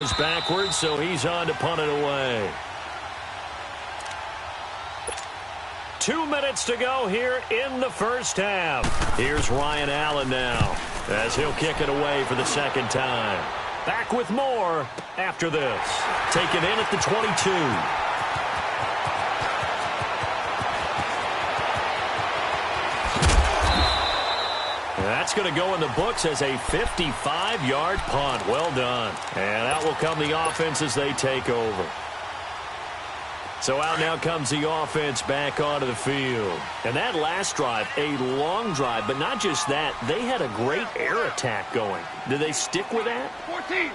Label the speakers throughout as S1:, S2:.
S1: Backwards, so he's on to punt it away. 2 minutes to go here in the first half. Here's Ryan Allen now as he'll kick it away for the second time. Back with more after this. Taken in at the 22. That's going to go in the books as a 55-yard punt. Well done. And out will come the offense as they take over. So out now comes the offense back onto the field. And that last drive, a long drive, but not just that. They had a great air attack going. Do they stick with that?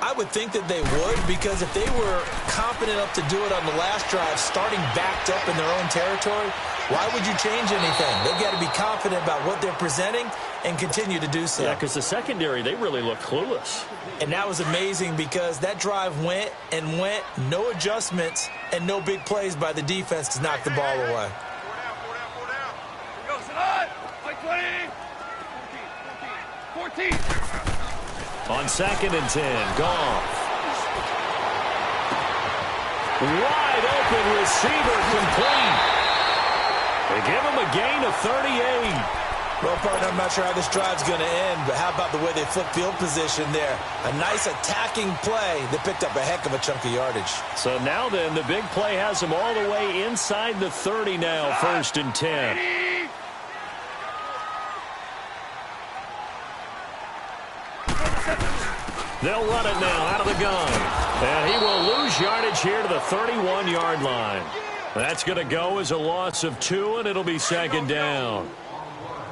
S2: I would think that they would, because if they were confident enough to do it on the last drive, starting backed up in their own territory, why would you change anything? They've got to be confident about what they're presenting and continue to do so.
S1: Yeah, because the secondary, they really look clueless.
S2: And that was amazing because that drive went and went, no adjustments, and no big plays by the defense to knock the ball away.
S3: Go, Salah! 20! 14!
S1: On 2nd and 10, Goff. Wide open receiver complete. They give him a gain of 38.
S2: Well, partner, I'm not sure how this drive's going to end, but how about the way they flip field position there? A nice attacking play that picked up a heck of a chunk of yardage.
S1: So now then, the big play has them all the way inside the 30 now, 1st and 10. They'll run it now out of the gun. And he will lose yardage here to the 31-yard line. That's going to go as a loss of 2, and it'll be 2nd down.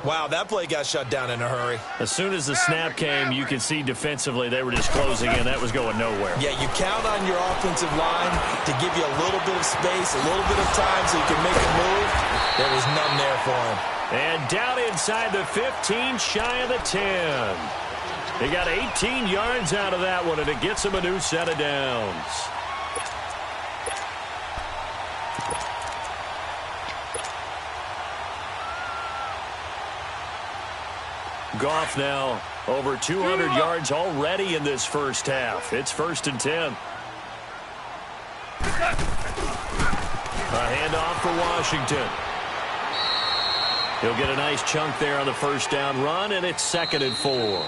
S2: Wow, that play got shut down in a hurry.
S1: As soon as the snap came, you could see defensively they were just closing in. That was going nowhere.
S2: Yeah, you count on your offensive line to give you a little bit of space, a little bit of time so you can make a move. There was none there for him.
S1: And down inside the 15, shy of the 10. They got 18 yards out of that one, and it gets them a new set of downs. Goff now over 200 yards already in this first half. It's 1st and 10. A handoff for Washington. He'll get a nice chunk there on the first down run, and it's 2nd and 4.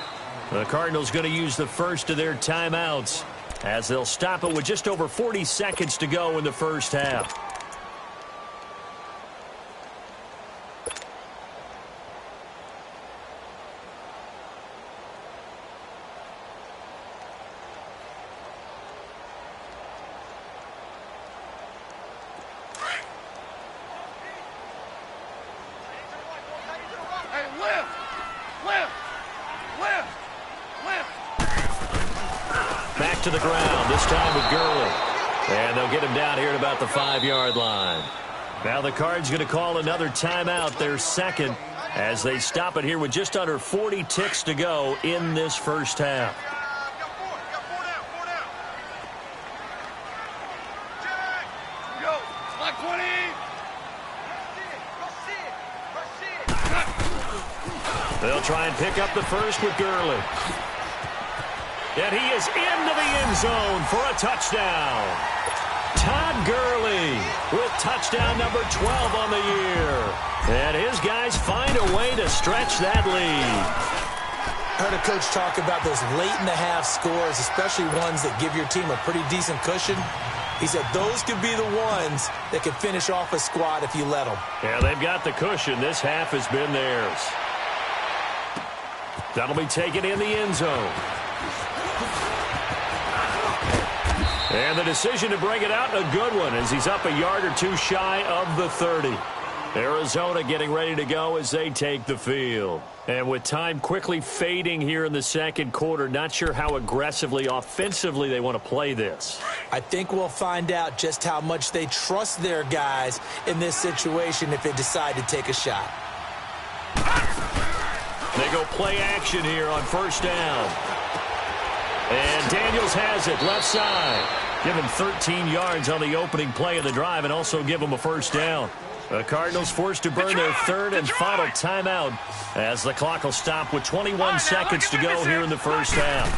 S1: The Cardinals going to use the first of their timeouts as they'll stop it with just over 40 seconds to go in the first half. To the ground, this time with Gurley. And they'll get him down here at about the 5-yard line. Now the Cards going to call another timeout, their second, as they stop it here with just under 40 ticks to go in this first half. They'll try and pick up the first with Gurley. And he is into the end zone for a touchdown. Todd Gurley with touchdown number 12 on the year. And his guys find a way to stretch that lead.
S2: I heard a coach talk about those late-in-the-half scores, especially ones that give your team a pretty decent cushion. He said those could be the ones that could finish off a squad if you let them.
S1: Yeah, they've got the cushion. This half has been theirs. That'll be taken in the end zone. And the decision to bring it out, a good one, as he's up a yard or two shy of the 30. Arizona getting ready to go as they take the field. And with time quickly fading here in the second quarter, not sure how aggressively, offensively they want to play this.
S2: I think we'll find out just how much they trust their guys in this situation if they decide to take a shot.
S1: They go play action here on first down. And Daniels has it, left side. Give him 13 yards on the opening play of the drive and also give him a first down. The Cardinals forced to burn their third and final timeout as the clock will stop with 21 seconds to go here in the first half.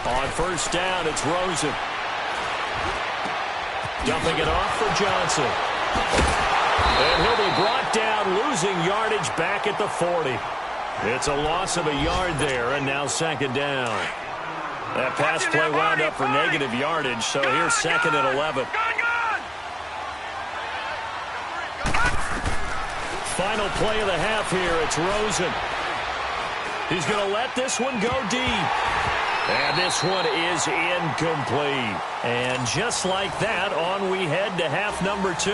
S1: On first down, it's Rosen. Dumping it off for Johnson. And he'll be brought down, losing yardage back at the 40. It's a loss of a yard there, and now second down. That pass play wound up for negative yardage, so here's second and 11. Final play of the half here, it's Rosen. He's going to let this one go deep. And this one is incomplete. And just like that, on we head to half number 2.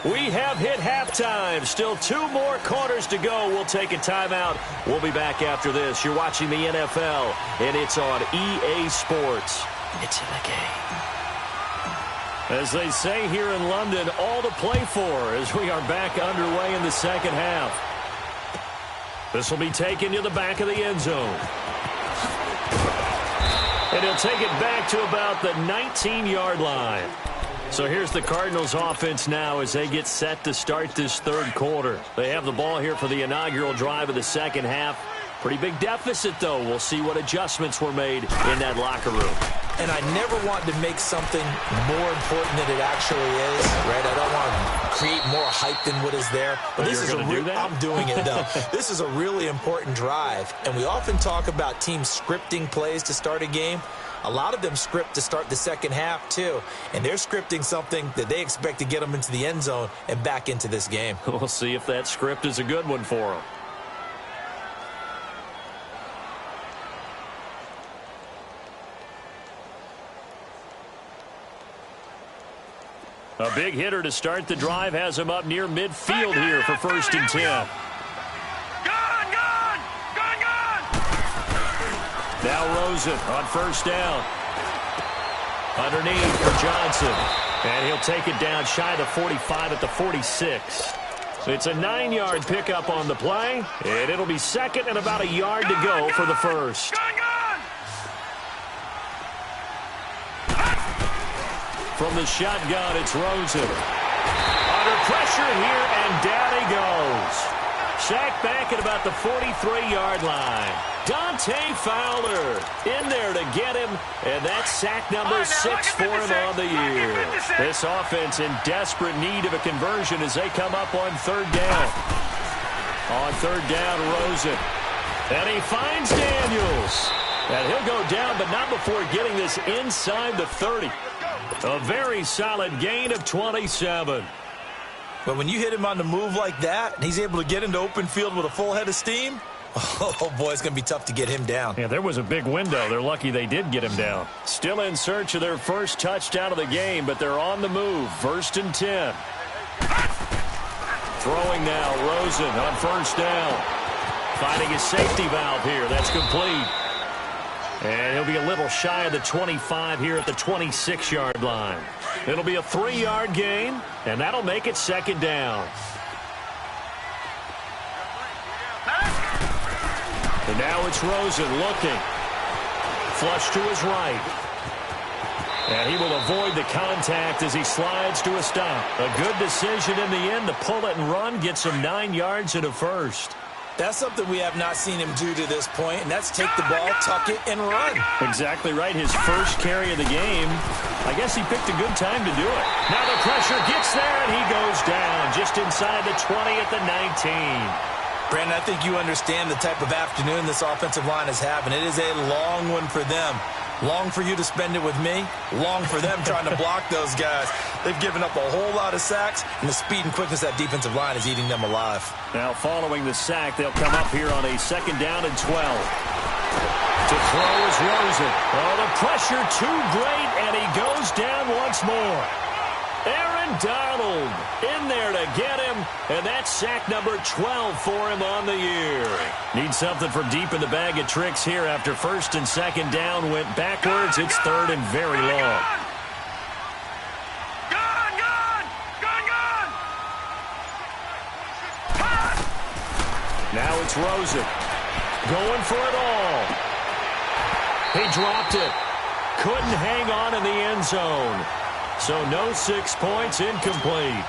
S1: We have hit halftime. Still 2 more quarters to go. We'll take a timeout. We'll be back after this. You're watching the NFL, and it's on EA Sports. It's in the game. As they say here in London, all to play for as we are back underway in the second half. This will be taken to the back of the end zone. And he'll take it back to about the 19-yard line. So here's the Cardinals offense now as they get set to start this third quarter. They have the ball here for the inaugural drive of the second half. Pretty big deficit, though. We'll see what adjustments were made in that locker room.
S2: And I never want to make something more important than it actually is, right? I don't want to create more hype than what is there. But this is I'm doing it, though. This is a really important drive. And we often talk about teams scripting plays to start a game. A lot of them script to start the second half, too. And they're scripting something that they expect to get them into the end zone and back into this game.
S1: We'll see if that script is a good one for them. A big hitter to start the drive has him up near midfield here for first and 10. Now Rosen on first down. Underneath for Johnson. And he'll take it down shy of the 45 at the 46. It's a 9-yard pickup on the play. And it'll be second and about a yard to go for the first. From the shotgun, it's Rosen. Under pressure here, and down he goes. Sacked back at about the 43-yard line. Dante Fowler in there to get him, and that's sack number 6 for him on the year. This offense in desperate need of a conversion as they come up on third down. On third down, Rosen. And he finds Daniels. And he'll go down, but not before getting this inside the 30. A very solid gain of 27.
S2: But when you hit him on the move like that, and he's able to get into open field with a full head of steam, oh, boy, it's going to be tough to get him down.
S1: Yeah, there was a big window. They're lucky they did get him down. Still in search of their first touchdown of the game, but they're on the move. First and 10. Throwing now, Rosen on first down. Finding his safety valve here. That's complete. And he'll be a little shy of the 25 here at the 26-yard line. It'll be a 3-yard gain, and that'll make it second down. And now it's Rosen looking. Flush to his right. And he will avoid the contact as he slides to a stop. A good decision in the end to pull it and run, gets him 9 yards and a first.
S2: That's something we have not seen him do to this point, and that's take the ball, tuck it, and run.
S1: Exactly right. His first carry of the game. I guess he picked a good time to do it. Now the pressure gets there, and he goes down just inside the 20 at the 19.
S2: Brandon, I think you understand the type of afternoon this offensive line is having. It is a long one for them. Long for you to spend it with me. Long for them trying to block those guys. They've given up a whole lot of sacks, and the speed and quickness of that defensive line is eating them alive.
S1: Now following the sack, they'll come up here on a second down and 12. To throw is Rosen. Oh, the pressure too great, and he goes down once more. Aaron Donald in there to get him, and that's sack number 12 for him on the year. Need something from deep in the bag of tricks here after first and second down went backwards. It's third and very long. Now it's Rosen going for it all. He dropped it. Couldn't hang on in the end zone. So no 6 points, incomplete.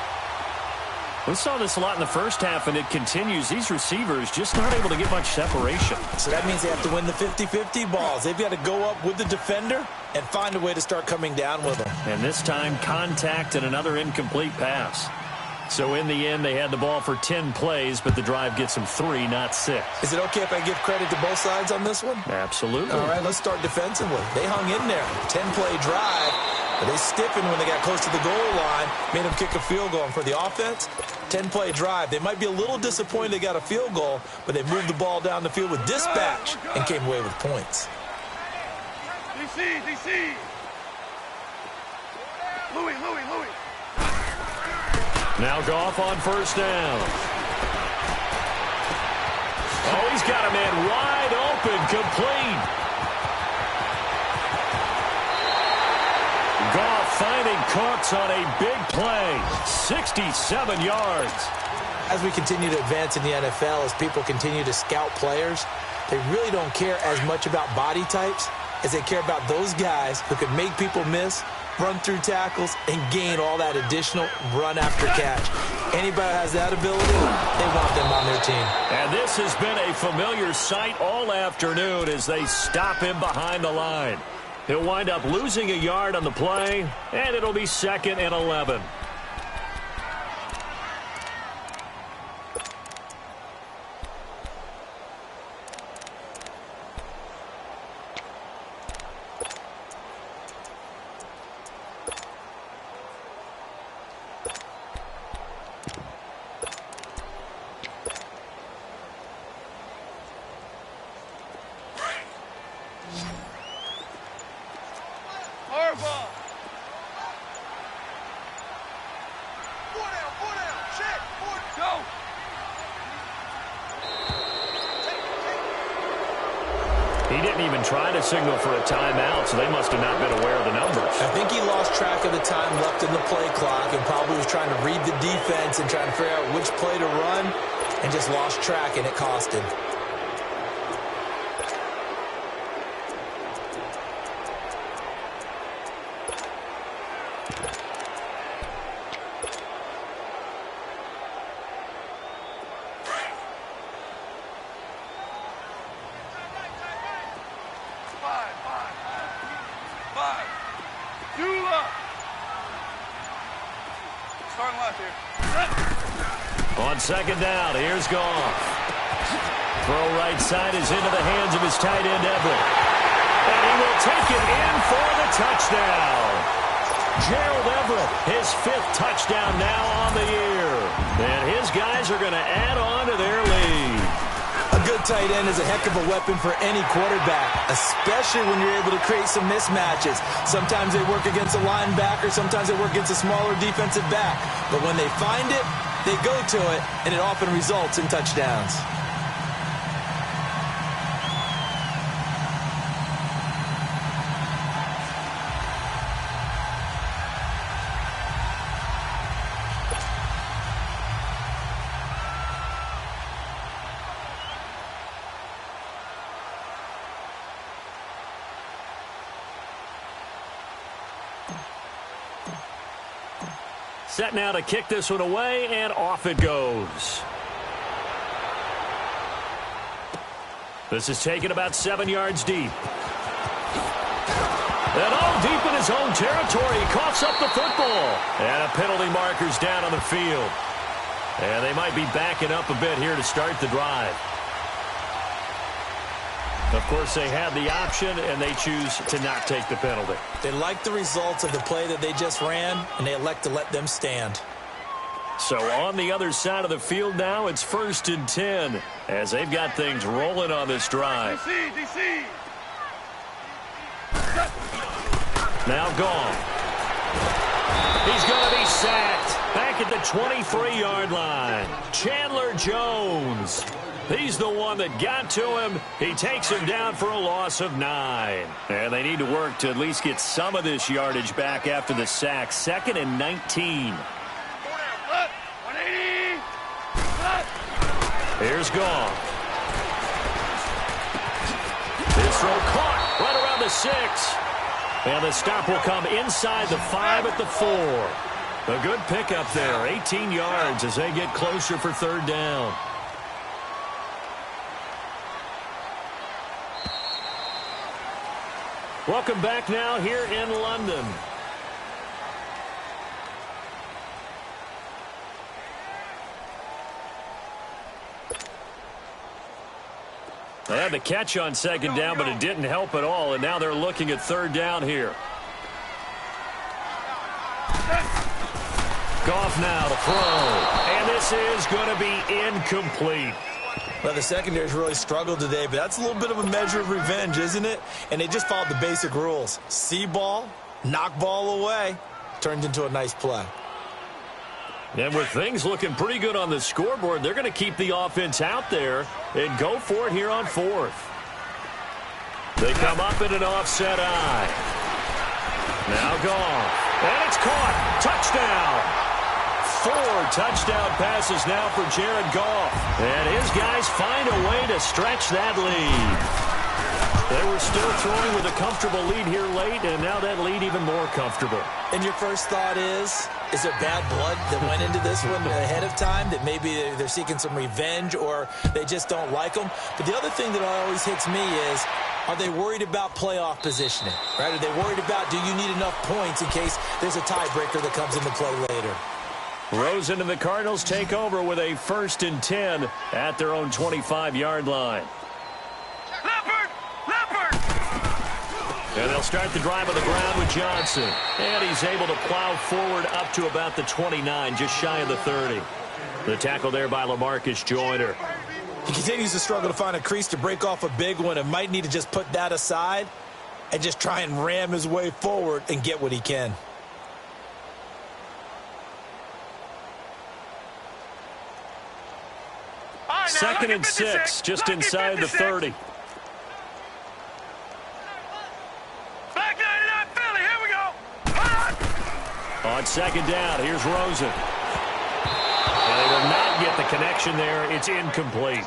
S1: We saw this a lot in the first half, and it continues. These receivers just not able to get much separation.
S2: So that means they have to win the 50-50 balls. They've got to go up with the defender and find a way to start coming down with them.
S1: And this time, contact and another incomplete pass. So in the end, they had the ball for 10 plays, but the drive gets them 3, not 6.
S2: Is it okay if I give credit to both sides on this one?
S1: Absolutely.
S2: All right, let's start defensively. They hung in there. 10-play drive. But they stiffened when they got close to the goal line, made them kick a field goal. And for the offense, 10-play drive. They might be a little disappointed they got a field goal, but they moved the ball down the field with dispatch and came away with points.
S3: DC. Louis.
S1: Now Goff on first down. Oh, he's got a man wide open, complete. Goff finding Cooks on a big play. 67 yards.
S2: As we continue to advance in the NFL, as people continue to scout players, they really don't care as much about body types as they care about those guys who can make people miss, run through tackles, and gain all that additional run after catch. Anybody who has that ability, they want them on their team.
S1: And this has been a familiar sight all afternoon as they stop him behind the line. He'll wind up losing a yard on the play, and it'll be 2nd and 11. He didn't even try to signal for a timeout, so they must have not been aware of the numbers.
S2: I think he lost track of the time left in the play clock and probably was trying to read the defense and trying to figure out which play to run and just lost track, and it cost him.
S1: On second down, here's Goff. Throw right side is into the hands of his tight end, Everett. And he will take it in for the touchdown. Gerald Everett, his 5th touchdown now on the year. And his guys are going to add on to their lead.
S2: A good tight end is a heck of a weapon for any quarterback, especially when you're able to create some mismatches. Sometimes they work against a linebacker, sometimes they work against a smaller defensive back. But when they find it, they go to it, and it often results in touchdowns.
S1: Set now to kick this one away, and off it goes. This is taken about 7 yards deep. And deep in his own territory, he coughs up the football. And a penalty marker's down on the field. And they might be backing up a bit here to start the drive. Of course, they had the option, and they choose to not take the penalty.
S2: They like the results of the play that they just ran, and they elect to let them stand.
S1: So on the other side of the field now, it's 1st and 10, as they've got things rolling on this drive.
S3: DC.
S1: Now gone. He's going to be sacked back at the 23-yard line. Chandler Jones. He's the one that got to him. He takes him down for a loss of 9. And they need to work to at least get some of this yardage back after the sack. 2nd and 19. Here's Goff. This throw caught right around the 6. And the stop will come inside the 5 at the 4. A good pickup there, 18 yards as they get closer for third down. Welcome back now here in London. They had the catch on second down, but it didn't help at all, and now they're looking at third down here. Goff now to throw, and this is going to be incomplete.
S2: Well, the secondary's really struggled today, but that's a little bit of a measure of revenge, isn't it? And they just followed the basic rules. See ball, knock ball away, turned into a nice play.
S1: And with things looking pretty good on the scoreboard, they're going to keep the offense out there and go for it here on fourth. They come up in an offset eye. Now Goff, and it's caught. Touchdown. 4 touchdown passes now for Jared Goff. And his guys find a way to stretch that lead. They were still throwing with a comfortable lead here late, and now that lead even more comfortable.
S2: And your first thought is there bad blood that went into this one ahead of time, that maybe they're seeking some revenge or they just don't like them? But the other thing that always hits me is, are they worried about playoff positioning? Right? Are they worried about, do you need enough points in case there's a tiebreaker that comes into play later?
S1: Rosen and the Cardinals take over with a 1st and 10 at their own 25-yard line. And they'll start the drive on the ground with Johnson. And he's able to plow forward up to about the 29, just shy of the 30. The tackle there by LaMarcus Joyner.
S2: He continues to struggle to find a crease to break off a big one and might need to just put that aside and just try and ram his way forward and get what he can.
S1: Second and 6, just inside the 30. On second down, here's Rosen. And they will not get the connection there. It's incomplete.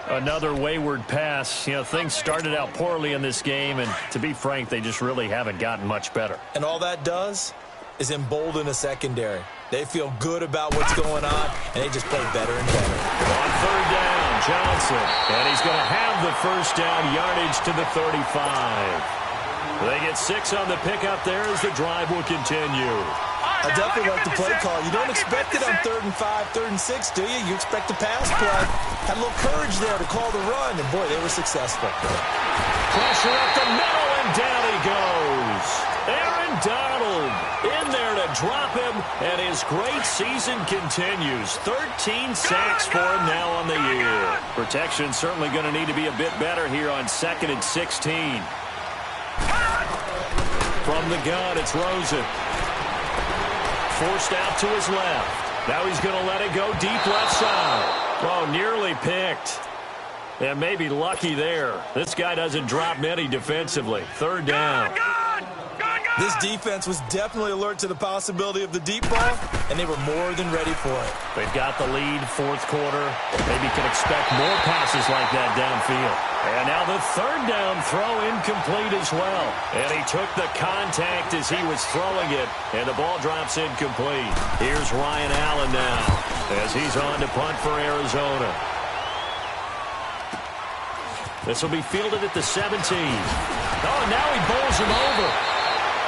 S1: Another wayward pass. You know, things started out poorly in this game, and to be frank, they just really haven't gotten much better.
S2: And all that does is embolden a secondary. They feel good about what's going on, and they just play better and better.
S1: On third down, Johnson. And he's going to have the first down, yardage to the 35. They get 6 on the pickup there as the drive will continue.
S2: I definitely like the play call. You don't expect it on 3rd and 5, 3rd and 6, do you? You expect a pass play. Had a little courage there to call the run, and boy, they were successful.
S1: Pressure up the middle, and down he goes. Aaron Donald in there to drop him, and his great season continues. 13 sacks for him now on the year. Protection certainly going to need to be a bit better here on 2nd and 16. From the gun, it's Rosen. Forced out to his left. Now he's going to let it go deep left side. Oh, nearly picked. And maybe lucky there. This guy doesn't drop many defensively. 3rd down.
S2: This defense was definitely alert to the possibility of the deep ball, and they were more than ready for it.
S1: They've got the lead, 4th quarter. Maybe can expect more passes like that downfield. And now the 3rd down throw incomplete as well. And he took the contact as he was throwing it, and the ball drops incomplete. Here's Ryan Allen now as he's on to punt for Arizona. This will be fielded at the 17. Oh, now he bowls him over.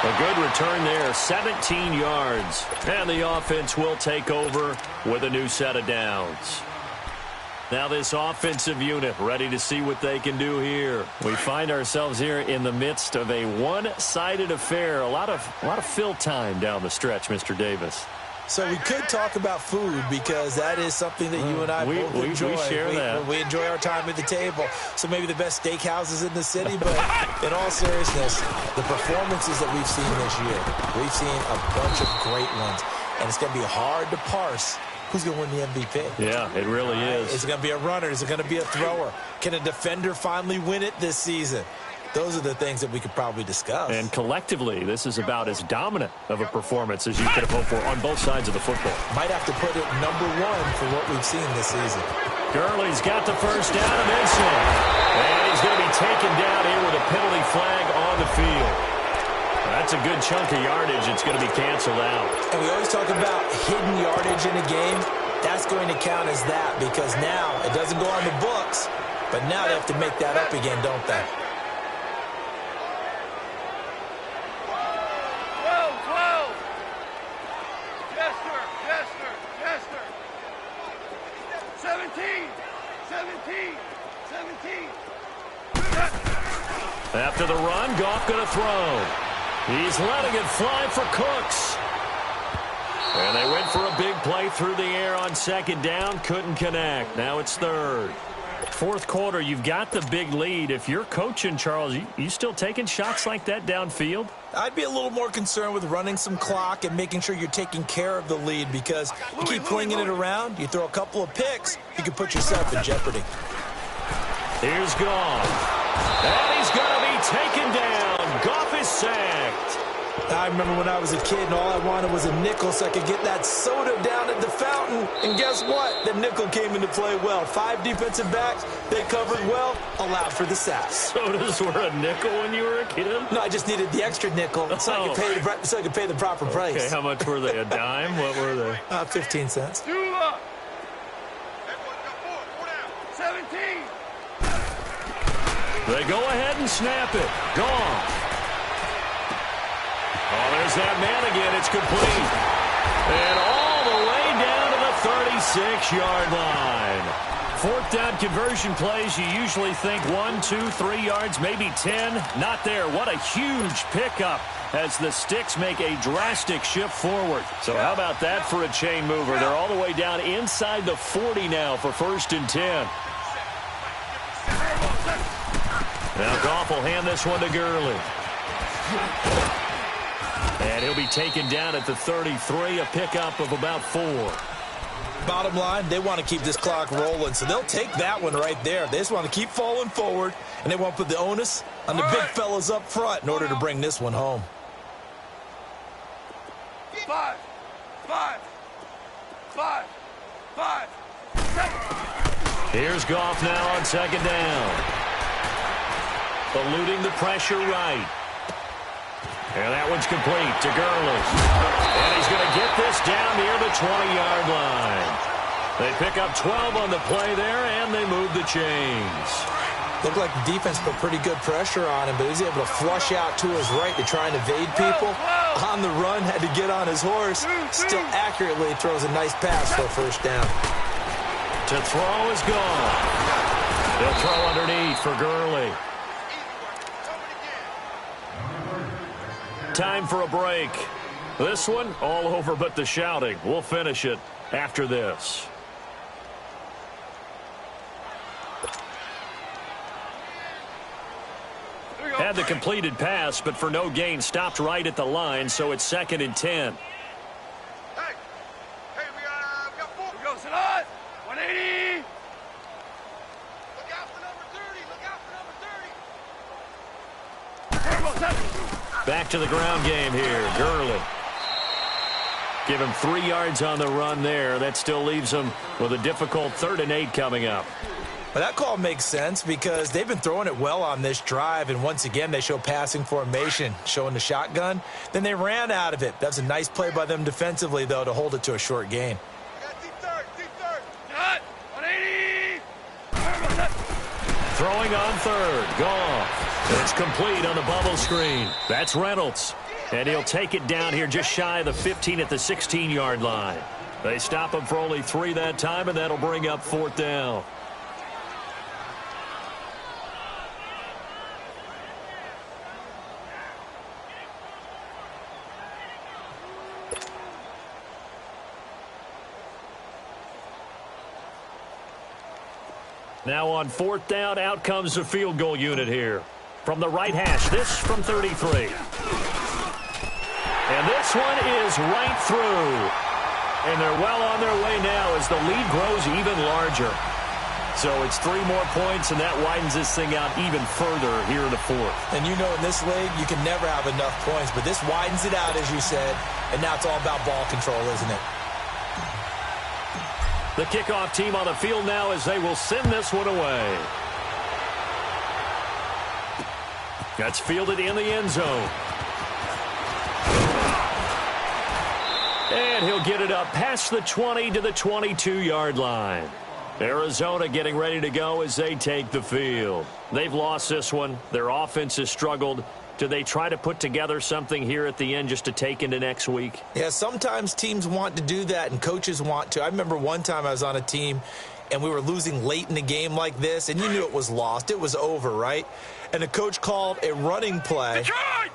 S1: A good return there, 17 yards. And the offense will take over with a new set of downs. Now this offensive unit ready to see what they can do here. We find ourselves here in the midst of a one-sided affair. A lot of fill time down the stretch, Mr. Davis.
S2: So we could talk about food because that is something that you and I both enjoy.
S1: We share that.
S2: We enjoy our time at the table. So maybe the best steakhouses in the city, but in all seriousness, the performances that we've seen this year, we've seen a bunch of great ones. And it's going to be hard to parse who's going to win the MVP.
S1: Yeah, it really is.
S2: Is it going to be a runner? Is it going to be a thrower? Can a defender finally win it this season? Those are the things that we could probably discuss.
S1: And collectively, this is about as dominant of a performance as you could have hoped for on both sides of the football.
S2: Might have to put it #1 for what we've seen this season.
S1: Gurley's got the first down and then some. And he's going to be taken down here with a penalty flag on the field. That's a good chunk of yardage. It's going to be canceled out.
S2: And we always talk about hidden yardage in a game. That's going to count as that because now it doesn't go on the books, but now they have to make that up again, don't they?
S3: 12. Yes, sir. 17.
S1: After the run, Goff going to throw. He's letting it fly for Cooks. And they went for a big play through the air on second down. Couldn't connect. Now it's third. Fourth quarter, you've got the big lead. If you're coaching, Charles, you still taking shots like that downfield?
S2: I'd be a little more concerned with running some clock and making sure you're taking care of the lead because you keep flinging it around, you throw a couple of picks, you can put yourself in jeopardy.
S1: Here's Goff. And he's going to be taken down. Goff is sacked.
S2: I remember when I was a kid and all I wanted was a nickel so I could get that soda down at the fountain. And guess what? The nickel came into play well. 5 defensive backs, they covered well, allowed for the sack.
S1: Sodas were a nickel when you were a kid?
S2: No, I just needed the extra nickel so I could pay the proper price.
S1: Okay, how much were they? A dime? What were they?
S2: 15 cents.
S3: 17.
S1: They go ahead and snap it. Gone. Oh, there's that man again. It's complete. And all the way down to the 36-yard line. Fourth down conversion plays, you usually think 1, 2, 3 yards, maybe 10. Not there. What a huge pickup as the Sticks make a drastic shift forward. So how about that for a chain mover? They're all the way down inside the 40 now for 1st and 10. Now Goff will hand this one to Gurley. And he'll be taken down at the 33, a pickup of about 4.
S2: Bottom line, they want to keep this clock rolling, so they'll take that one right there. They just want to keep falling forward, and they want to put the onus on the big fellas up front in order to bring this one home.
S3: 5. 7.
S1: Here's Goff now on second down. Eluding the pressure right. And that one's complete to Gurley. And he's going to get this down near the 20-yard line. They pick up 12 on the play there, and they move the chains.
S2: Looked like the defense put pretty good pressure on him, but he was able to flush out to his right to try and evade people. On the run, had to get on his horse. Still accurately throws a nice pass for a first down.
S1: To throw is gone. They'll throw underneath for Gurley. Time for a break. This one, all over but the shouting. We'll finish it after this. Had the completed pass, but for no gain, stopped right at the line, so it's 2nd and 10.
S3: Hey, we got 4. We go, Salah. 180. Look out for number 30.
S1: Back to the ground game here. Gurley. Give him 3 yards on the run there. That still leaves him with a difficult 3rd and 8 coming up.
S2: Well, that call makes sense because they've been throwing it well on this drive, and once again they show passing formation, showing the shotgun. Then they ran out of it. That's a nice play by them defensively, though, to hold it to a short gain.
S3: Deep third. Cut. 180.
S1: Throwing on 3rd. Goff. It's complete on the bubble screen. That's Reynolds. And he'll take it down here just shy of the 15 at the 16-yard line. They stop him for only 3 that time, and that'll bring up 4th down. Now on 4th down, out comes the field goal unit here. From the right hash, this from 33. And this one is right through. And they're well on their way now as the lead grows even larger. So it's 3 more points, and that widens this thing out even further here in the 4th.
S2: And you know in this league, you can never have enough points, but this widens it out, as you said, and now it's all about ball control, isn't it?
S1: The kickoff team on the field now as they will send this one away. That's fielded in the end zone. And he'll get it up past the 20 to the 22-yard line. Arizona getting ready to go as they take the field. They've lost this one. Their offense has struggled. Do they try to put together something here at the end just to take into next week?
S2: Yeah, sometimes teams want to do that and coaches want to. I remember one time I was on a team and we were losing late in the game like this, and you knew it was lost. It was over, right? And the coach called a running play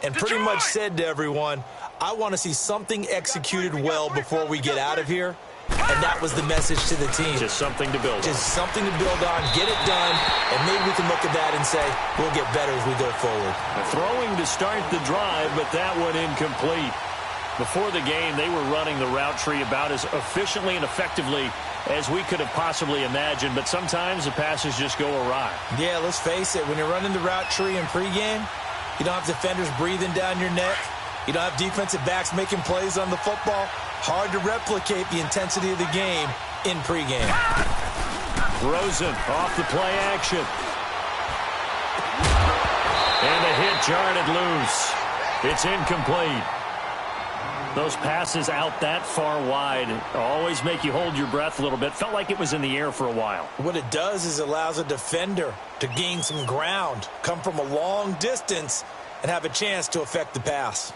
S2: and pretty much said to everyone, I want to see something executed well before we get out of here. And that was the message to the team.
S1: Just something to build on.
S2: Just something to build on, get it done, and maybe we can look at that and say, we'll get better as we go forward.
S1: Throwing to start the drive, but that one incomplete. Before the game, they were running the route tree about as efficiently and effectively as we could have possibly imagined, but sometimes the passes just go awry.
S2: Yeah, let's face it, when you're running the route tree in pregame, you don't have defenders breathing down your neck. You don't have defensive backs making plays on the football. Hard to replicate the intensity of the game in pregame.
S1: Rosen off the play action. And the hit jarred it loose. It's incomplete. Those passes out that far wide always make you hold your breath a little bit. Felt like it was in the air for a while.
S2: What it does is it allows a defender to gain some ground, come from a long distance, and have a chance to affect the pass.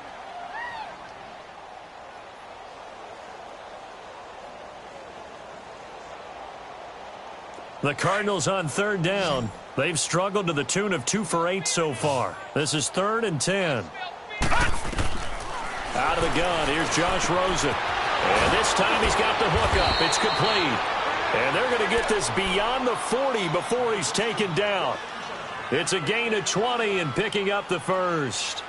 S1: The Cardinals on third down. They've struggled to the tune of 2 for 8 so far. This is 3rd and 10. Out of the gun, here's Josh Rosen. And this time he's got the hook up. It's complete. And they're going to get this beyond the 40 before he's taken down. It's a gain of 20 and picking up the first.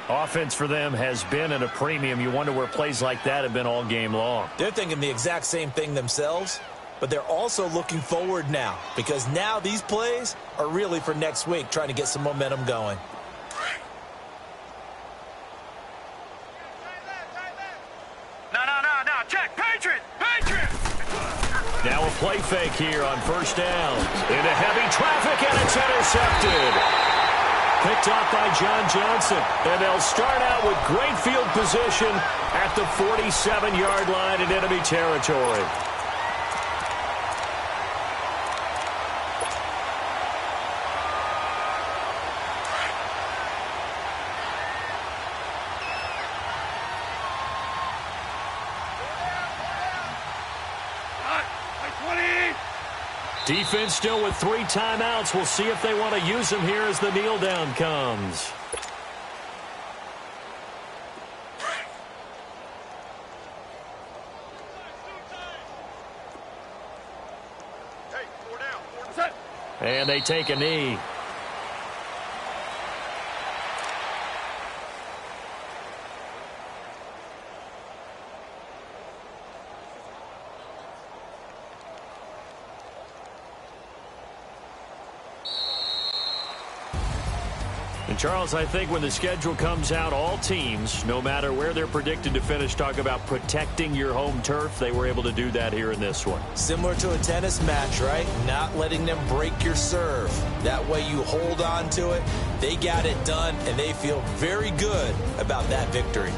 S1: Offense for them has been at a premium. You wonder where plays like that have been all game long.
S2: They're thinking the exact same thing themselves, but they're also looking forward now because now these plays are really for next week, trying to get some momentum going.
S3: No. Check. Patriot.
S1: Now a play fake here on first down. Into heavy traffic, and it's intercepted. Picked off by John Johnson. And they'll start out with great field position at the 47-yard line in enemy territory. Defense still with 3 timeouts. We'll see if they want to use them here as the kneel down comes.
S3: Hey, 4 down. 4 set.
S1: And they take a knee. Charles, I think when the schedule comes out, all teams, no matter where they're predicted to finish, talk about protecting your home turf. They were able to do that here in this one.
S2: Similar to a tennis match, right? Not letting them break your serve. That way you hold on to it. They got it done, and they feel very good about that victory.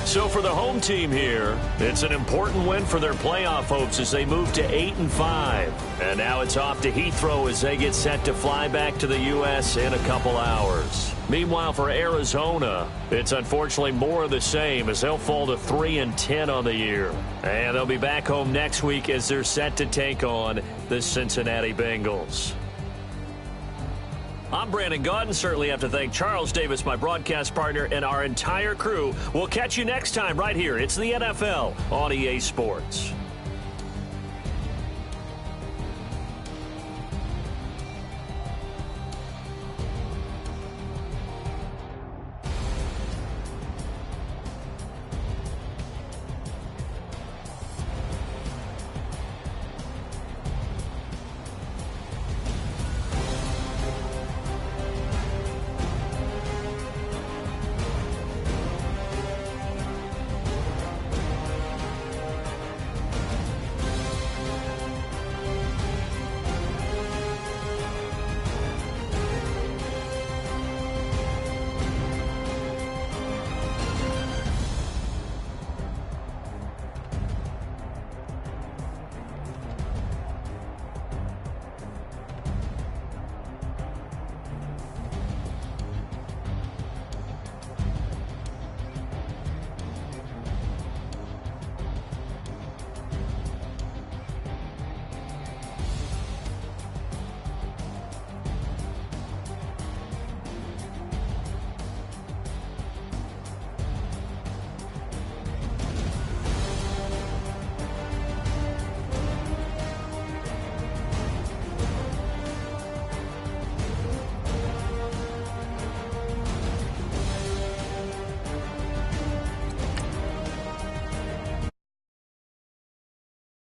S1: So for the home team here, it's an important win for their playoff hopes as they move to 8-5. And now it's off to Heathrow as they get set to fly back to the U.S. in a couple hours. Meanwhile, for Arizona, it's unfortunately more of the same as they'll fall to 3-10 on the year. And they'll be back home next week as they're set to take on the Cincinnati Bengals. I'm Brandon Gaudin. Certainly have to thank Charles Davis, my broadcast partner, and our entire crew. We'll catch you next time right here. It's the NFL on EA Sports.